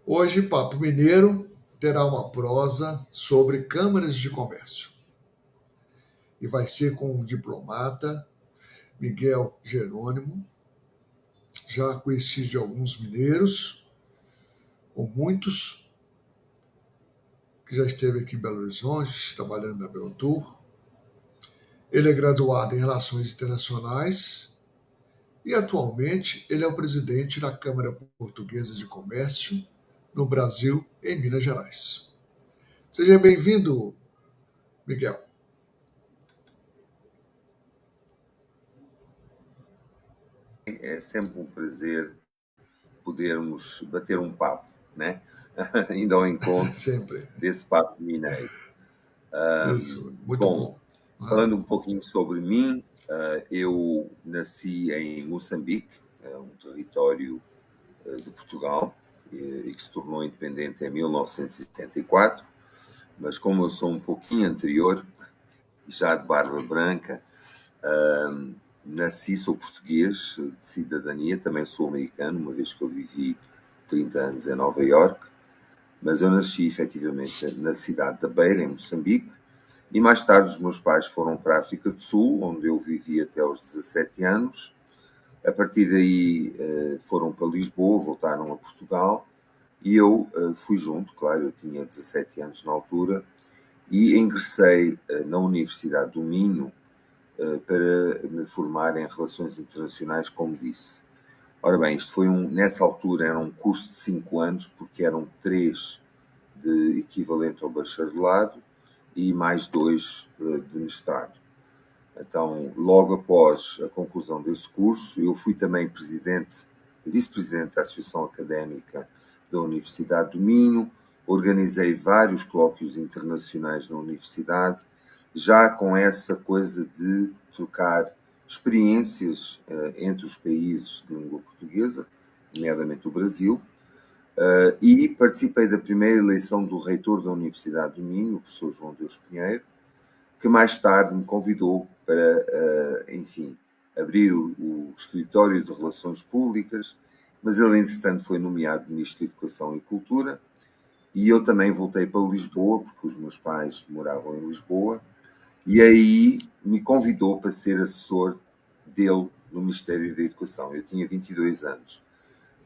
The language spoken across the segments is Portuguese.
Hoje, Papo Mineiro terá uma prosa sobre câmaras de comércio. E vai ser com o diplomata Miguel Jerônimo, já conhecido de alguns mineiros, ou muitos, que já esteve aqui em Belo Horizonte, trabalhando na Beltur. Ele é graduado em Relações Internacionais e atualmente ele é o presidente da Câmara Portuguesa de Comércio no Brasil, em Minas Gerais. Seja bem-vindo, Miguel. É sempre um prazer podermos bater um papo, né? Ainda ao encontro Sempre. desse papo mineiro. Isso, muito Bom, bom. Ah, falando um pouquinho sobre mim, eu nasci em Moçambique, um território de Portugal, e que se tornou independente em 1974, mas como eu sou um pouquinho anterior, já de barba branca, nasci, sou português de cidadania, também sou americano, uma vez que eu vivi 30 anos em Nova Iorque, mas eu nasci efetivamente na cidade da Beira, em Moçambique, e mais tarde os meus pais foram para a África do Sul, onde eu vivi até aos 17 anos. A partir daí foram para Lisboa, voltaram a Portugal, e eu fui junto, claro, eu tinha 17 anos na altura, e ingressei na Universidade do Minho, para me formar em Relações Internacionais, como disse. Ora bem, isto foi nessa altura era um curso de 5 anos, porque eram 3 de equivalente ao bacharelado e mais 2 de mestrado. Então, logo após a conclusão desse curso, eu fui também vice-presidente da Associação Académica da Universidade do Minho, organizei vários colóquios internacionais na universidade, já com essa coisa de trocar experiências entre os países de língua portuguesa, nomeadamente o Brasil, e participei da primeira eleição do reitor da Universidade do Minho, o professor João Deus Pinheiro, que mais tarde me convidou para, enfim, abrir o escritório de Relações Públicas, mas ele, entretanto, foi nomeado Ministro da Educação e Cultura, e eu também voltei para Lisboa, porque os meus pais moravam em Lisboa, e aí me convidou para ser assessor dele no Ministério da Educação. Eu tinha 22 anos.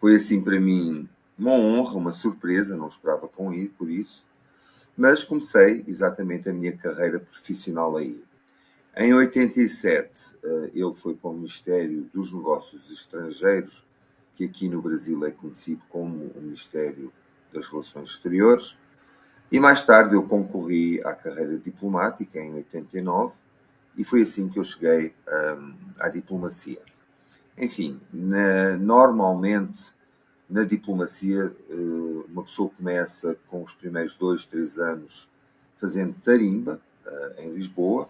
Foi assim para mim uma honra, uma surpresa, não esperava por isso, mas comecei exatamente a minha carreira profissional aí. Em 87, ele foi para o Ministério dos Negócios Estrangeiros, que aqui no Brasil é conhecido como o Ministério das Relações Exteriores, e mais tarde eu concorri à carreira diplomática em 89 e foi assim que eu cheguei à diplomacia. Enfim, normalmente na diplomacia uma pessoa começa com os primeiros 2, 3 anos fazendo tarimba em Lisboa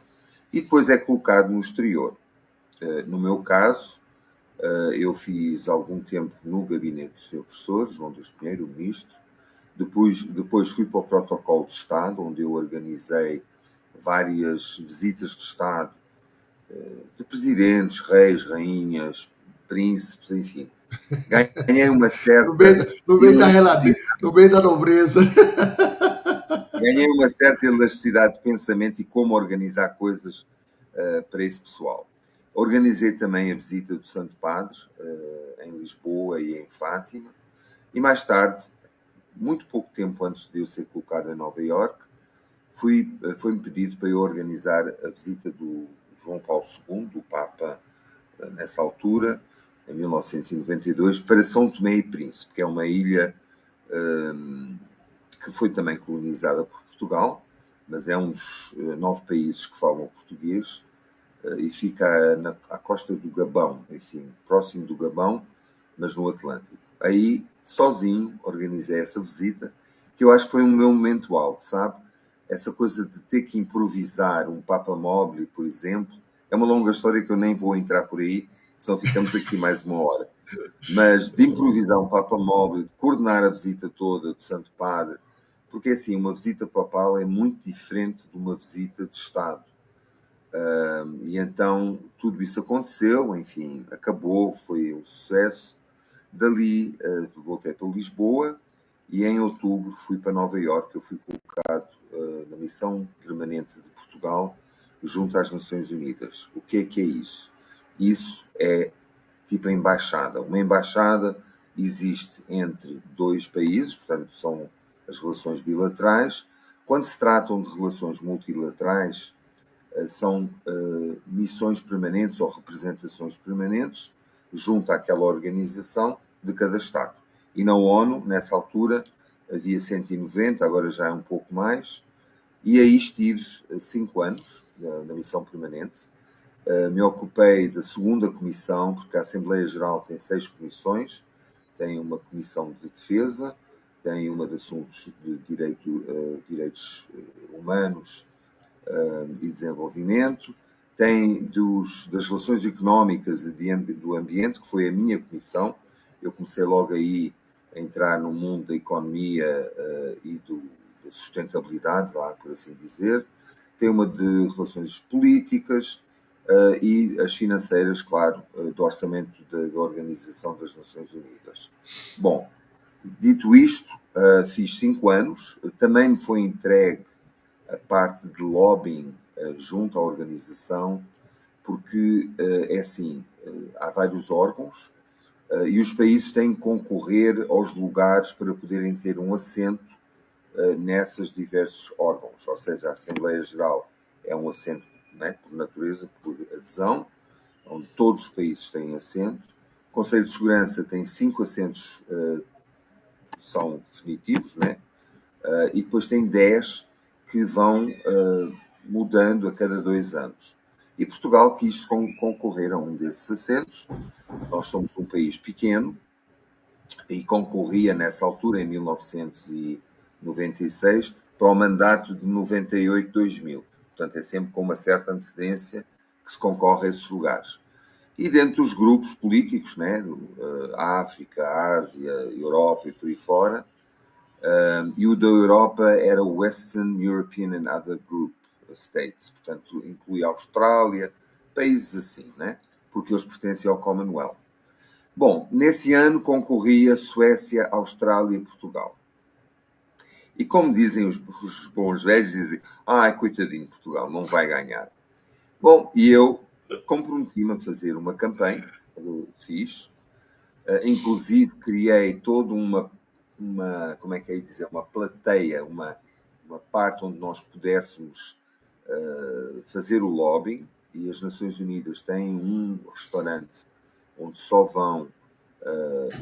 e depois é colocado no exterior. No meu caso, eu fiz algum tempo no gabinete do Sr. Professor João Deus Pinheiro, o ministro. Depois fui para o protocolo de Estado, onde eu organizei várias visitas de Estado de presidentes, reis, rainhas, príncipes, enfim. Ganhei uma no, meio, certa no, meio da elasticidade, no meio da nobreza. ganhei uma certa elasticidade de pensamento e como organizar coisas para esse pessoal. Organizei também a visita do Santo Padre em Lisboa e em Fátima. E mais tarde, muito pouco tempo antes de eu ser colocado em Nova Iorque, foi-me pedido para eu organizar a visita do João Paulo II, do Papa, nessa altura, em 1992, para São Tomé e Príncipe, que é uma ilha que foi também colonizada por Portugal, mas é um dos 9 países que falam português e fica à costa do Gabão, enfim, próximo do Gabão, mas no Atlântico. Aí, sozinho, organizei essa visita, que eu acho que foi um meu momento alto, sabe? Essa coisa de ter que improvisar um Papa Mobile, por exemplo, é uma longa história que eu nem vou entrar por aí, senão ficamos aqui mais uma hora. Mas de improvisar um Papa Móvel, de coordenar a visita toda do Santo Padre, porque assim, uma visita papal é muito diferente de uma visita de Estado. E então tudo isso aconteceu, enfim, acabou, foi um sucesso. Dali voltei para Lisboa e em outubro fui para Nova Iorque. Eu fui colocado na missão permanente de Portugal junto às Nações Unidas. O que é isso? Isso é tipo a embaixada. Uma embaixada existe entre dois países, portanto, são as relações bilaterais. Quando se tratam de relações multilaterais, são missões permanentes ou representações permanentes junto àquela organização de cada Estado. E na ONU, nessa altura, havia 190, agora já é um pouco mais, e aí estive 5 anos na missão permanente. Me ocupei da segunda comissão, porque a Assembleia Geral tem 6 comissões, tem uma comissão de defesa, tem uma de assuntos de direitos humanos e desenvolvimento, tem das relações económicas e do ambiente, que foi a minha comissão. Eu comecei logo aí a entrar no mundo da economia e da sustentabilidade, vá, por assim dizer. Tem uma de relações políticas e as financeiras, claro, do orçamento da Organização das Nações Unidas. Bom, dito isto, fiz 5 anos, também me foi entregue a parte de lobbying junto à organização, porque é assim, há vários órgãos e os países têm que concorrer aos lugares para poderem ter um assento nesses diversos órgãos, ou seja, a Assembleia Geral é um assento, né, por natureza, por adesão, onde todos os países têm assento. O Conselho de Segurança tem 5 assentos que são definitivos, né? E depois tem 10 que vão mudando a cada 2 anos. E Portugal quis concorrer a um desses assentos. Nós somos um país pequeno e concorria nessa altura, em 1996, para o mandato de 98-2000. Portanto, é sempre com uma certa antecedência que se concorre a esses lugares. E dentro dos grupos políticos, né, África, Ásia, Europa e por aí fora, e o da Europa era o Western European and Other Group States, portanto, inclui a Austrália, países assim, né? Porque eles pertencem ao Commonwealth. Bom, nesse ano concorria Suécia, Austrália e Portugal. E como dizem os bons velhos, dizem, ai, coitadinho de Portugal, não vai ganhar. Bom, e eu comprometi-me a fazer uma campanha, fiz, inclusive criei toda uma como é que é dizer, uma plateia, uma parte onde nós pudéssemos fazer o lobbying, e as Nações Unidas têm um restaurante onde só vão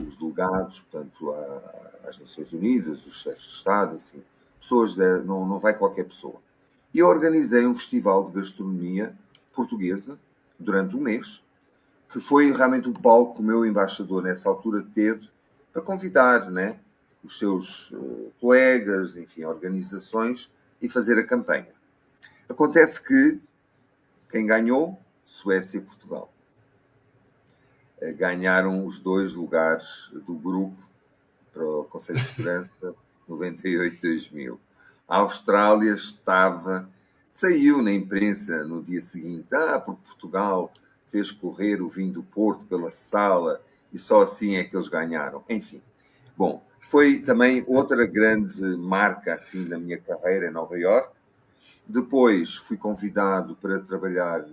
os delegados, portanto, às Nações Unidas, os chefes de Estado, assim, pessoas, não vai qualquer pessoa. E eu organizei um festival de gastronomia portuguesa durante um mês, que foi realmente o palco que o meu embaixador nessa altura teve para convidar, né, os seus colegas, enfim, organizações, e fazer a campanha. Acontece que quem ganhou? Suécia e Portugal. Ganharam os 2 lugares do grupo para o Conselho de Segurança 98-2000. A Austrália saiu na imprensa no dia seguinte, porque Portugal fez correr o vinho do Porto pela sala e só assim é que eles ganharam. Enfim, bom, foi também outra grande marca assim da minha carreira em Nova Iorque. Depois fui convidado para trabalhar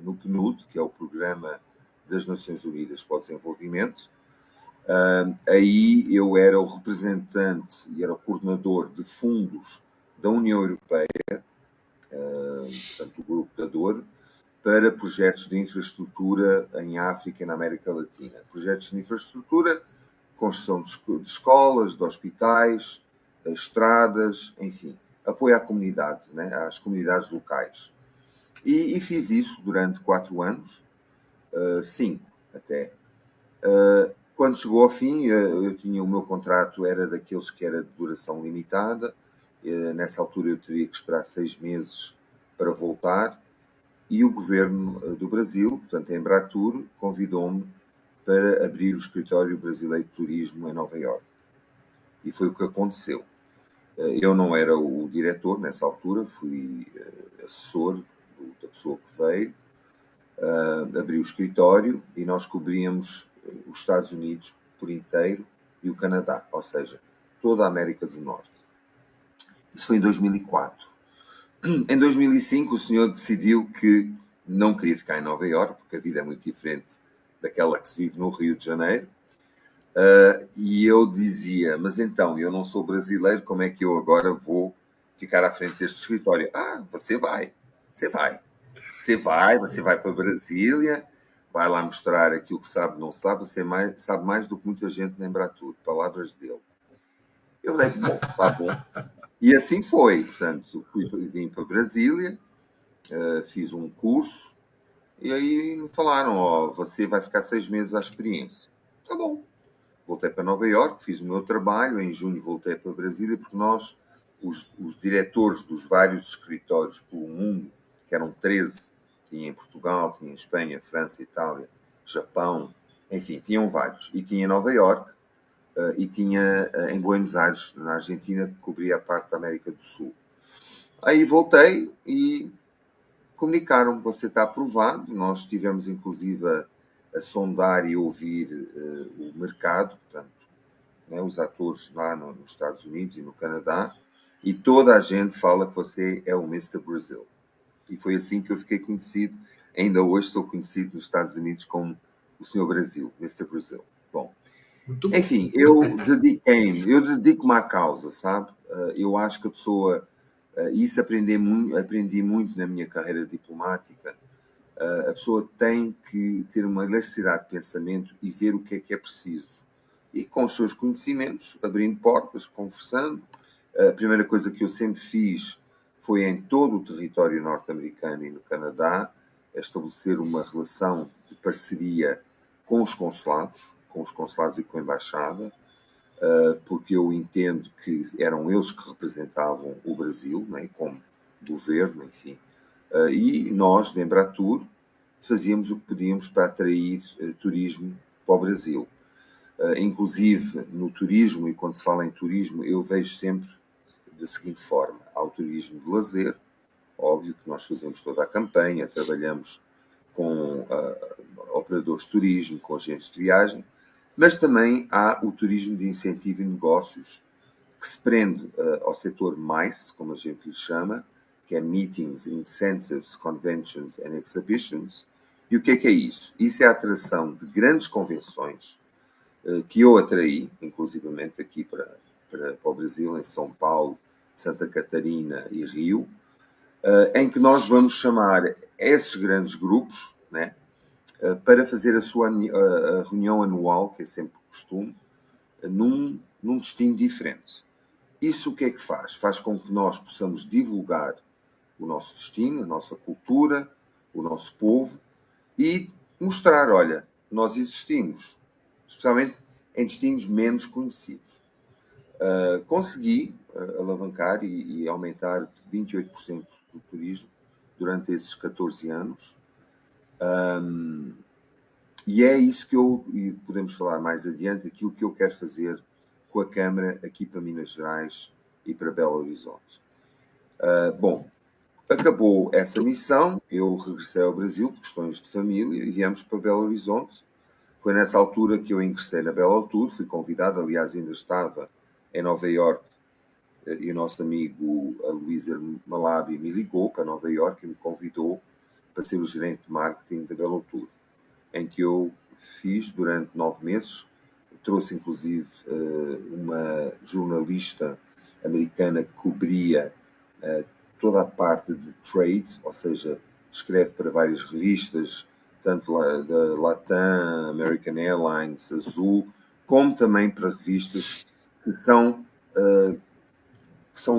no PNUD, que é o Programa das Nações Unidas para o Desenvolvimento. Aí eu era o representante e era o coordenador de fundos da União Europeia, portanto, o grupo da DOR, para projetos de infraestrutura em África e na América Latina. Projetos de infraestrutura, construção de escolas, de hospitais, estradas, enfim, apoio à comunidade, né, às comunidades locais. E fiz isso durante 4 anos, 5 até. Quando chegou ao fim, eu tinha o meu contrato, era daqueles que era de duração limitada. Nessa altura eu teria que esperar 6 meses para voltar. E o governo do Brasil, portanto a Embratur, convidou-me para abrir o escritório brasileiro de turismo em Nova Iorque. E foi o que aconteceu. Eu não era o diretor nessa altura, fui assessor da pessoa que veio, abri o escritório e nós cobríamos os Estados Unidos por inteiro e o Canadá, ou seja, toda a América do Norte. Isso foi em 2004. Em 2005, o senhor decidiu que não queria ficar em Nova Iorque, porque a vida é muito diferente daquela que se vive no Rio de Janeiro. E eu dizia, mas então, eu não sou brasileiro, como é que eu agora vou ficar à frente deste escritório? Ah, você vai. Você vai para Brasília, vai lá mostrar aquilo que sabe, não sabe, você sabe mais do que muita gente lembra tudo. Palavras dele. Eu falei, bom, tá bom. E assim foi. Portanto, vim para Brasília, fiz um curso, e aí me falaram, ó, você vai ficar 6 meses à experiência. Tá bom. Voltei para Nova Iorque, fiz o meu trabalho, em junho voltei para Brasília, porque nós, os diretores dos vários escritórios pelo mundo, que eram 13, tinha em Portugal, tinha em Espanha, França, Itália, Japão, enfim, tinham vários. E tinha em Nova Iorque, e tinha em Buenos Aires, na Argentina, que cobria a parte da América do Sul. Aí voltei e comunicaram-me, você está aprovado. Nós estivemos, inclusive, a sondar e ouvir o mercado, portanto, né, os atores lá nos Estados Unidos e no Canadá, e toda a gente fala que você é o Mr. Brazil. E foi assim que eu fiquei conhecido. Ainda hoje sou conhecido nos Estados Unidos como o Senhor Brasil, Mr. Brazil. Bom, Muito bom. enfim, eu dedico-me à causa, sabe? Eu acho que a pessoa, isso aprendi muito na minha carreira diplomática, a pessoa tem que ter uma elasticidade de pensamento e ver o que é preciso. E com os seus conhecimentos, abrindo portas, conversando. A primeira coisa que eu sempre fiz foi em todo o território norte-americano e no Canadá, estabelecer uma relação de parceria com os consulados e com a embaixada, porque eu entendo que eram eles que representavam o Brasil, né, como governo, enfim. E nós, da Embratur, fazíamos o que podíamos para atrair turismo para o Brasil. Inclusive, no turismo, e quando se fala em turismo, eu vejo sempre da seguinte forma: há o turismo de lazer, óbvio que nós fazemos toda a campanha, trabalhamos com operadores de turismo, com agentes de viagem, mas também há o turismo de incentivo e negócios, que se prende ao setor MICE, como a gente lhe chama, que é Meetings, Incentives, Conventions and Exhibitions. E o que é isso? Isso é a atração de grandes convenções, que eu atraí, inclusivamente aqui para o Brasil, em São Paulo, Santa Catarina e Rio, em que nós vamos chamar esses grandes grupos, né, para fazer a sua a reunião anual, que é sempre costume, num destino diferente. Isso o que é que faz? Faz com que nós possamos divulgar o nosso destino, a nossa cultura, o nosso povo e mostrar, olha, nós existimos, especialmente em destinos menos conhecidos. Consegui alavancar e aumentar 28% do turismo durante esses 14 anos. E é isso que e podemos falar mais adiante, aquilo que eu quero fazer com a Câmara aqui para Minas Gerais e para Belo Horizonte. Bom, acabou essa missão, eu regressei ao Brasil por questões de família e viemos para Belo Horizonte. Foi nessa altura que eu ingressei na Belo Tour, fui convidado, aliás ainda estava em Nova Iorque, e o nosso amigo Luísa Malabi me ligou para Nova Iorque e me convidou para ser o gerente de marketing da Belo Tour, em que eu fiz durante 9 meses. Trouxe inclusive uma jornalista americana que cobria toda a parte de trade, ou seja, escreve para várias revistas, tanto da Latam, American Airlines, Azul, como também para revistas que são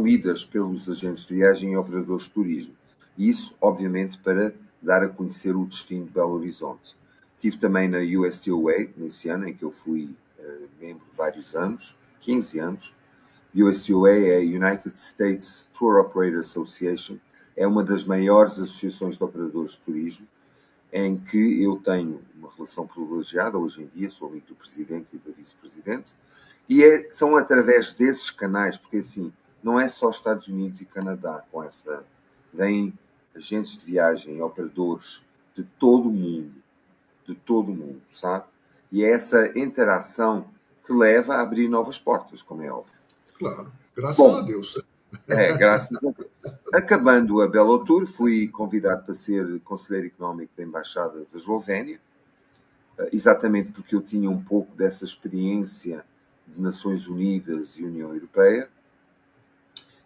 lidas pelos agentes de viagem e operadores de turismo. E isso, obviamente, para dar a conhecer o destino de Belo Horizonte. Estive também na USTOA, nesse ano, em que eu fui membro vários anos, 15 anos. USTOA é a United States Tour Operator Association, é uma das maiores associações de operadores de turismo, em que eu tenho uma relação privilegiada, hoje em dia sou amigo do presidente e da vice-presidente, e são através desses canais, porque assim, não é só Estados Unidos e Canadá com essa, vêm agentes de viagem, operadores de todo o mundo, sabe? E é essa interação que leva a abrir novas portas, como é óbvio. Claro, graças a Bom, Deus. graças a Deus. Acabando a Belo Tour, fui convidado para ser conselheiro económico da Embaixada da Eslovénia, exatamente porque eu tinha um pouco dessa experiência de Nações Unidas e União Europeia.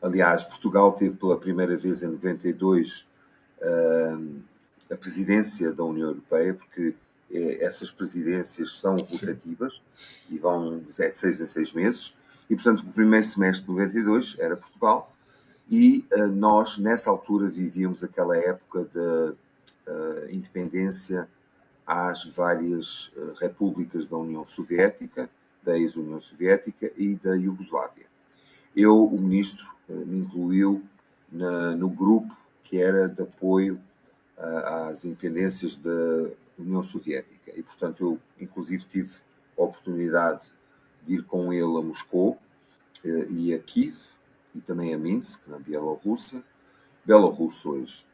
Aliás, Portugal teve pela primeira vez em 92 a presidência da União Europeia, porque essas presidências são rotativas e vão de 6 em 6 meses, e portanto o primeiro semestre de 92 era Portugal, e nós nessa altura vivíamos aquela época da independência às várias repúblicas da União Soviética, da ex-União Soviética e da Iugoslávia. O ministro, me incluiu no grupo que era de apoio às independências da União Soviética. E, portanto, eu, inclusive, tive a oportunidade de ir com ele a Moscou e a Kiev, e também a Minsk, na Bielorrússia, Belarus hoje.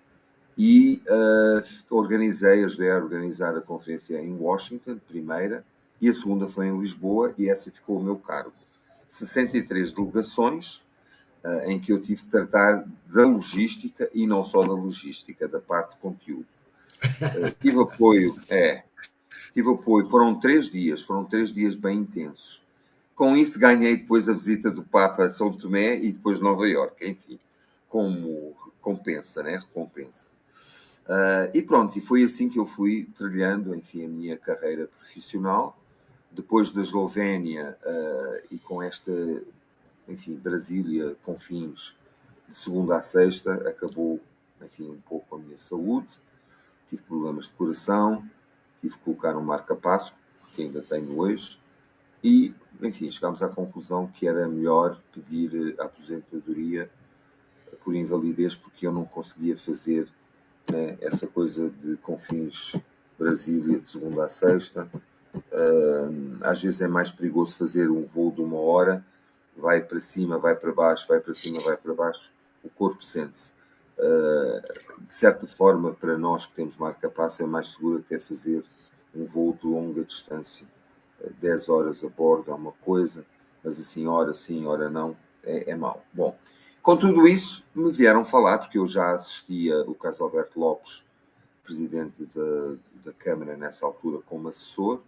E ajudei a organizar a conferência em Washington, primeira, e a segunda foi em Lisboa, e essa ficou ao meu cargo. 63 delegações, em que eu tive que tratar da logística, e não só da logística, da parte de conteúdo. Tive apoio, foram 3 dias bem intensos. Com isso ganhei depois a visita do Papa a São Tomé e depois Nova Iorque, enfim, como recompensa, né? Recompensa. E pronto, e foi assim que eu fui trilhando, enfim, a minha carreira profissional. Depois da Eslovénia e com esta, enfim, Brasília, confins, de segunda a sexta, acabou, enfim, um pouco a minha saúde. Tive problemas de coração, tive que colocar um marca-passo, que ainda tenho hoje, e, enfim, chegámos à conclusão que era melhor pedir a aposentadoria por invalidez, porque eu não conseguia fazer, né, essa coisa de confins Brasília de segunda a sexta. Às vezes é mais perigoso fazer um voo de 1 hora, vai para cima, vai para baixo, vai para cima, vai para baixo, o corpo sente-se. De certa forma, para nós que temos marca-passo, é mais seguro até fazer um voo de longa distância. 10 horas a bordo é uma coisa, mas assim, hora sim, hora não, é mau. Bom, com tudo isso, me vieram falar, porque eu já assistia o Carlos Alberto Lopes, presidente da Câmara nessa altura, como assessor.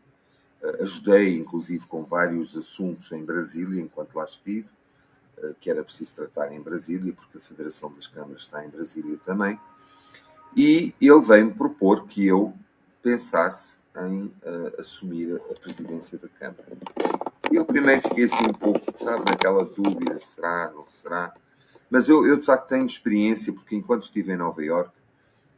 Ajudei, inclusive, com vários assuntos em Brasília, enquanto lá estive, que era preciso tratar em Brasília, porque a Federação das Câmaras está em Brasília também. E ele veio-me propor que eu pensasse em assumir a presidência da Câmara. E eu primeiro fiquei assim um pouco, sabe, naquela dúvida, será, não será? Mas eu de facto tenho experiência, porque enquanto estive em Nova Iorque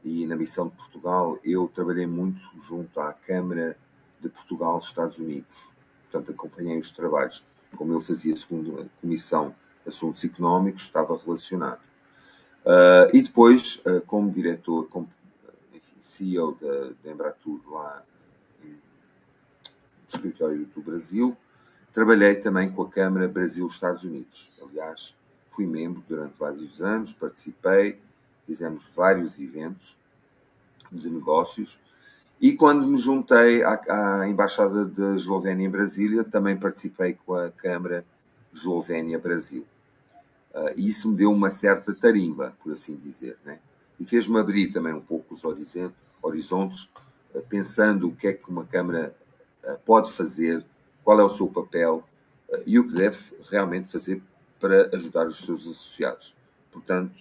e na missão de Portugal, eu trabalhei muito junto à Câmara de Portugal dos Estados Unidos. Portanto, acompanhei os trabalhos. Como eu fazia segundo a Comissão de Assuntos Económicos, estava relacionado. E depois, como diretor, como, enfim, CEO da Embratur lá no escritório do Brasil, trabalhei também com a Câmara Brasil-Estados Unidos. Aliás, fui membro durante vários anos, participei, fizemos vários eventos de negócios. E quando me juntei à Embaixada da Eslovénia em Brasília, também participei com a Câmara Eslovénia-Brasil. E isso me deu uma certa tarimba, por assim dizer, né? E fez-me abrir também um pouco os horizontes, pensando o que é que uma Câmara pode fazer, qual é o seu papel e o que deve realmente fazer para ajudar os seus associados. Portanto,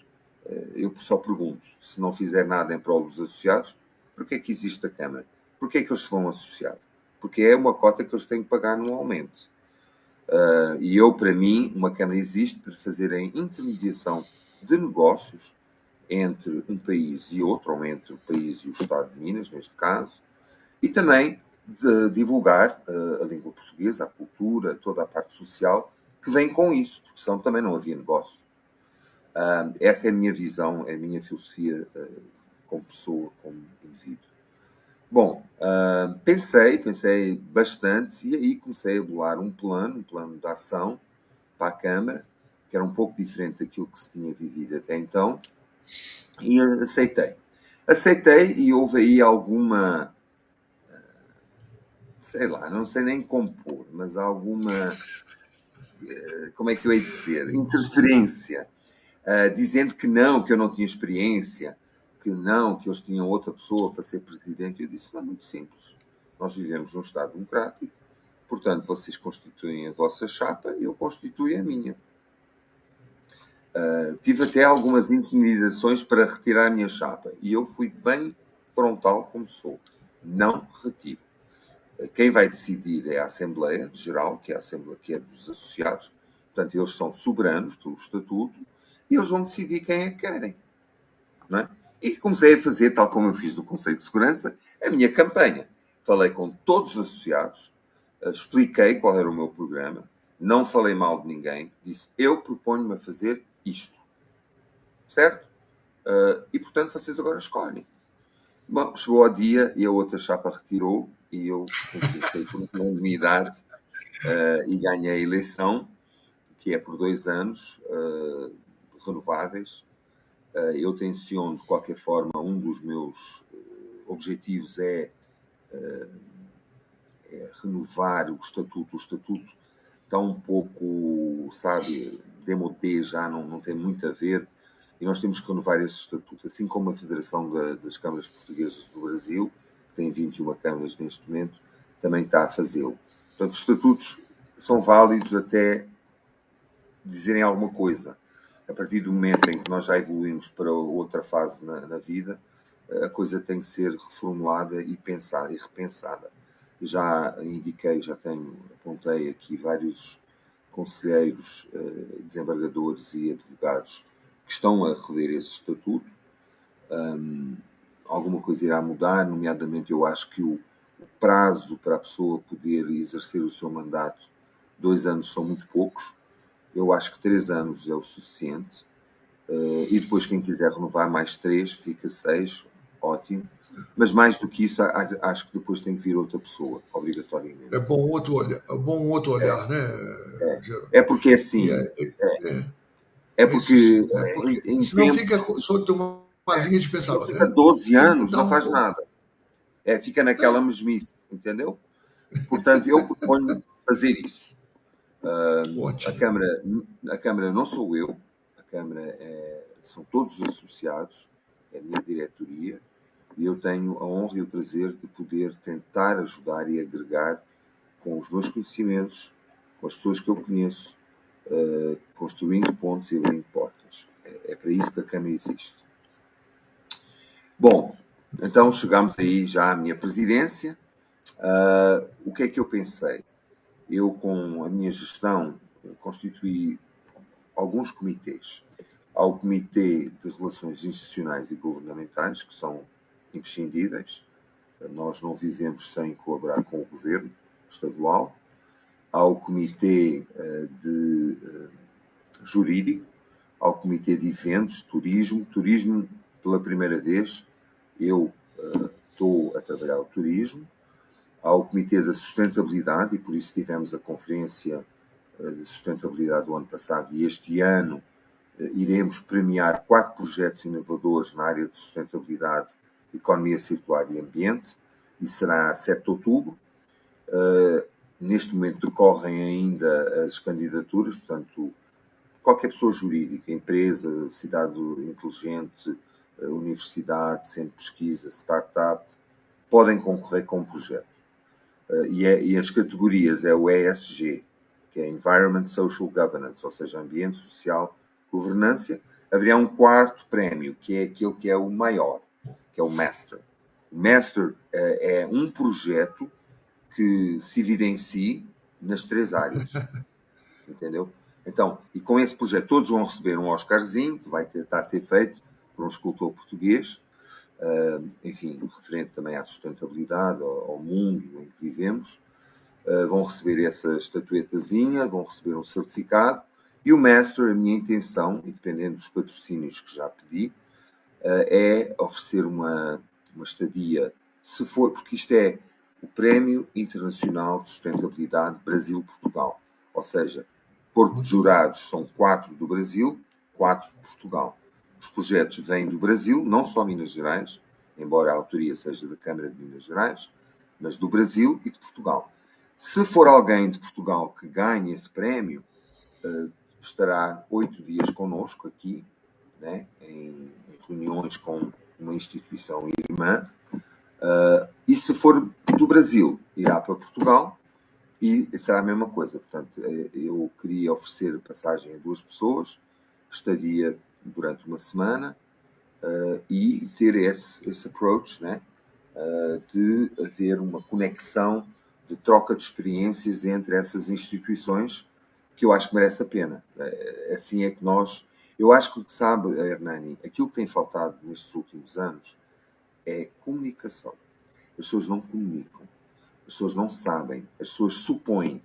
eu só pergunto, se não fizer nada em prol dos associados, por que é que existe a Câmara? Por que é que eles se vão associar? Porque é uma cota que eles têm que pagar anualmente. E para mim, uma Câmara existe para fazer a intermediação de negócios entre um país e outro, ou entre o país e o Estado de Minas, neste caso, e também de divulgar a língua portuguesa, a cultura, toda a parte social que vem com isso, porque senão também não havia negócio. Essa é a minha visão, é a minha filosofia como pessoa, como indivíduo. Bom, pensei bastante e aí comecei a bolar um plano de ação para a Câmara, que era um pouco diferente daquilo que se tinha vivido até então, e aceitei. Aceitei e houve aí alguma, sei lá, não sei nem compor, mas alguma como é que eu hei de dizer, interferência, dizendo que eu não tinha experiência, que eles tinham outra pessoa para ser presidente. Eu disse, não, é muito simples. Nós vivemos num Estado democrático, portanto, vocês constituem a vossa chapa e eu constituo a minha. Tive até algumas intimidações para retirar a minha chapa e eu fui bem frontal como sou. Não retiro. Quem vai decidir é a Assembleia Geral, que é a Assembleia que é dos associados. Portanto, eles são soberanos pelo Estatuto e eles vão decidir quem é que querem. Não é? E comecei a fazer, tal como eu fiz no Conselho de Segurança, a minha campanha. Falei com todos os associados, expliquei qual era o meu programa, não falei mal de ninguém, disse, eu proponho-me a fazer isto. Certo? E, portanto, vocês agora escolhem. Bom, chegou ao dia e a outra chapa retirou e eu conquistei por unanimidade e ganhei a eleição, que é por 2 anos, renováveis. Eu tenciono, de qualquer forma, um dos meus objetivos é renovar o estatuto. O estatuto está um pouco, sabe, demodé já, não tem muito a ver, e nós temos que renovar esse estatuto, assim como a Federação das Câmaras Portuguesas do Brasil, que tem 21 câmaras neste momento, também está a fazê-lo. Portanto, os estatutos são válidos até dizerem alguma coisa. A partir do momento em que nós já evoluímos para outra fase na vida, a coisa tem que ser reformulada e pensada e repensada. Já indiquei, apontei aqui vários conselheiros, desembargadores e advogados que estão a rever esse estatuto. Alguma coisa irá mudar, nomeadamente eu acho que o prazo para a pessoa poder exercer o seu mandato, 2 anos são muito poucos. Eu acho que 3 anos é o suficiente. E depois quem quiser renovar mais 3, fica 6, ótimo. Mas mais do que isso, acho que depois tem que vir outra pessoa, obrigatoriamente. É bom outro olhar, né, Gerônimo? É porque é assim. É isso sim, porque né? Porque em senão tempo fica sob uma linha de pensamento, fica né? 12 Tem que anos, mudar não um faz pouco. nada. Fica naquela mesmice, entendeu? Portanto, eu proponho fazer isso. Ótimo. A Câmara não sou eu, a Câmara são todos os associados, é a minha diretoria, e eu tenho a honra e o prazer de poder tentar ajudar e agregar com os meus conhecimentos, com as pessoas que eu conheço, construindo pontes e abrindo portas. É para isso que a Câmara existe. Bom, então chegamos aí já à minha presidência. O que é que eu pensei? Eu, com a minha gestão, constituí alguns comitês. Há o Comitê de Relações Institucionais e Governamentais, que são imprescindíveis. Nós não vivemos sem colaborar com o governo estadual. Há o Comitê Jurídico, há o Comitê de Eventos, Turismo. Turismo, pela primeira vez, eu estou a trabalhar o turismo. Há o Comitê da Sustentabilidade, e por isso tivemos a Conferência de Sustentabilidade do ano passado, e este ano iremos premiar 4 projetos inovadores na área de sustentabilidade, economia circular e ambiente, e será a 7 de outubro. Neste momento decorrem ainda as candidaturas, portanto, qualquer pessoa jurídica, empresa, cidade inteligente, universidade, centro de pesquisa, startup, podem concorrer com um projeto. E as categorias é o ESG, que é Environment Social Governance, ou seja, Ambiente Social Governança. Haveria um 4º prémio, que é aquele que é o maior, que é o Master. O Master é um projeto que se evidencie nas 3 áreas. Entendeu? Então, e com esse projeto todos vão receber um Oscarzinho, que vai estar a ser feito por um escultor português, enfim, referente também à sustentabilidade, ao mundo em que vivemos. Vão receber essa estatuetazinha, vão receber um certificado, e o Master, a minha intenção, e dependendo dos patrocínios que já pedi, é oferecer uma estadia, se for, porque isto é o Prémio Internacional de Sustentabilidade Brasil-Portugal, ou seja, corpo de jurados são 4 do Brasil, 4 de Portugal. Os projetos vêm do Brasil, não só Minas Gerais, embora a autoria seja da Câmara de Minas Gerais, mas do Brasil e de Portugal. Se for alguém de Portugal que ganhe esse prémio, estará 8 dias conosco aqui, né, em reuniões com uma instituição irmã, e se for do Brasil, irá para Portugal e será a mesma coisa. Portanto, eu queria oferecer passagem a 2 pessoas, estaria durante uma semana, e ter esse approach, né, de haver uma conexão, de troca de experiências entre essas instituições, que eu acho que merece a pena. Assim é que nós... Eu acho que, sabe, Hernani, aquilo que tem faltado nestes últimos anos é comunicação. As pessoas não comunicam, as pessoas não sabem, as pessoas supõem.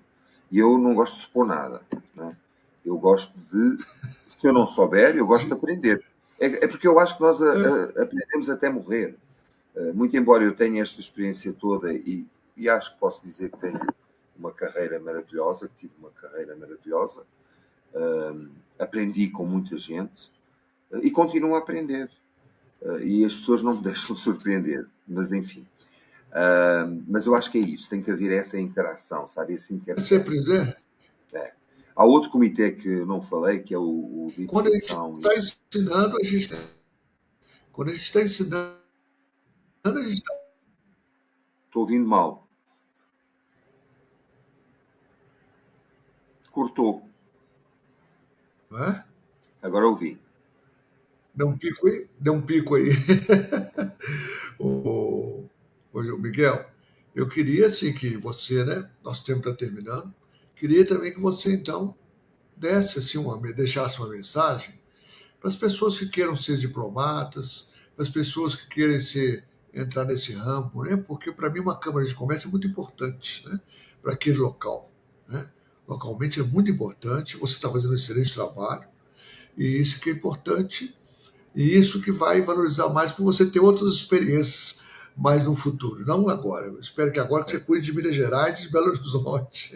E eu não gosto de supor nada, né? Eu gosto de... Se eu não souber, eu gosto de aprender. É porque eu acho que nós aprendemos até morrer. Muito embora eu tenha esta experiência toda e acho que posso dizer que tenho uma carreira maravilhosa, que tive uma carreira maravilhosa, aprendi com muita gente e continuo a aprender. E as pessoas não me deixam surpreender, mas enfim. Mas eu acho que é isso, tem que haver essa interação, sabe? Esse intercâmbio. Sempre, né? Há outro comitê que eu não falei, que é o de Quando a gente educação. está ensinando, a gente. Quando a gente está ensinando, a gente está. Estou ouvindo mal. Cortou. Né? Agora ouvi. Deu um pico aí? Deu um pico aí. Ô, Miguel, eu queria assim que você, né? Nosso tempo está terminando. Queria também que você, então, desse assim deixasse uma mensagem para as pessoas que queiram ser diplomatas, para as pessoas que querem entrar nesse ramo, né? Porque para mim uma Câmara de Comércio é muito importante, né? Para aquele local, né? Localmente é muito importante. Você está fazendo um excelente trabalho e isso que é importante e isso que vai valorizar mais para você ter outras experiências mais no futuro, não agora. Eu espero que agora que você cuide de Minas Gerais e de Belo Horizonte.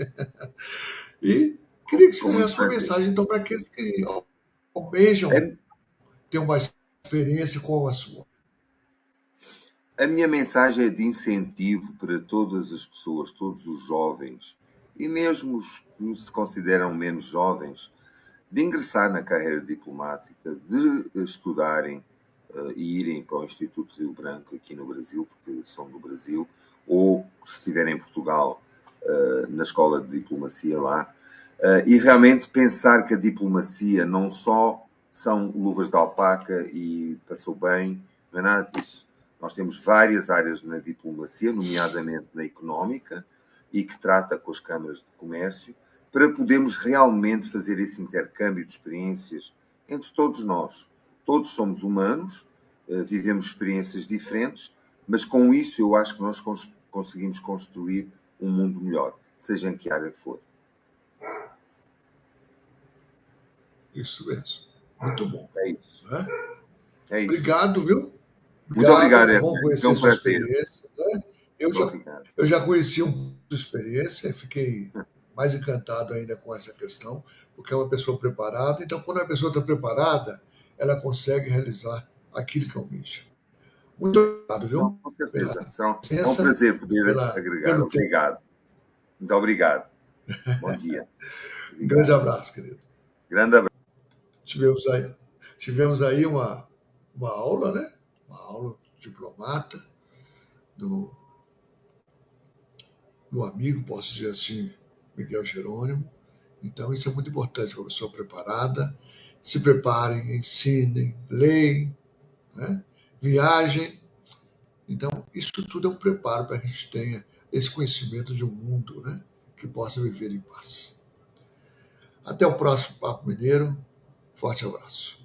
E queria que você Com muito deixasse uma prazer. mensagem então para aqueles que almejam A, ter uma experiência como a sua. a minha mensagem é de incentivo para todas as pessoas, todos os jovens, e mesmo os que se consideram menos jovens, de ingressar na carreira diplomática, de estudarem e irem para o Instituto Rio Branco aqui no Brasil, porque são do Brasil, ou se estiverem em Portugal, na escola de diplomacia lá, e realmente pensar que a diplomacia não só são luvas de alpaca e passou bem, não é nada disso. Nós temos várias áreas na diplomacia, nomeadamente na económica, e que trata com as câmaras de comércio, para podermos realmente fazer esse intercâmbio de experiências entre todos nós. Todos somos humanos, vivemos experiências diferentes, mas com isso eu acho que nós conseguimos construir um mundo melhor, seja em que área for. Isso mesmo. Muito bom. É isso. Né? É isso. Obrigado, viu? Muito Obrigado. obrigado, É bom Hernani. Foi conhecer um sua prazer. experiência. Né? Eu Muito já, obrigado. eu já conheci sua experiência e fiquei mais encantado ainda com essa questão, porque é uma pessoa preparada. Então, quando a pessoa está preparada, ela consegue realizar aquilo que almeja. Muito obrigado, Não, viu? com Pela certeza. É um presença, prazer poder agregar. pelo tempo. Obrigado. Muito obrigado. Bom dia. Um grande Obrigado. abraço, querido. Grande abraço. Tivemos aí uma aula, né? Uma aula diplomata do amigo, posso dizer assim, Miguel Jerônimo. Então, isso é muito importante para a pessoa preparada. Se preparem, ensinem, leem, né? Viajem. Então, isso tudo é um preparo para que a gente tenha esse conhecimento de um mundo, né? Que possa viver em paz. Até o próximo Papo Mineiro. Forte abraço.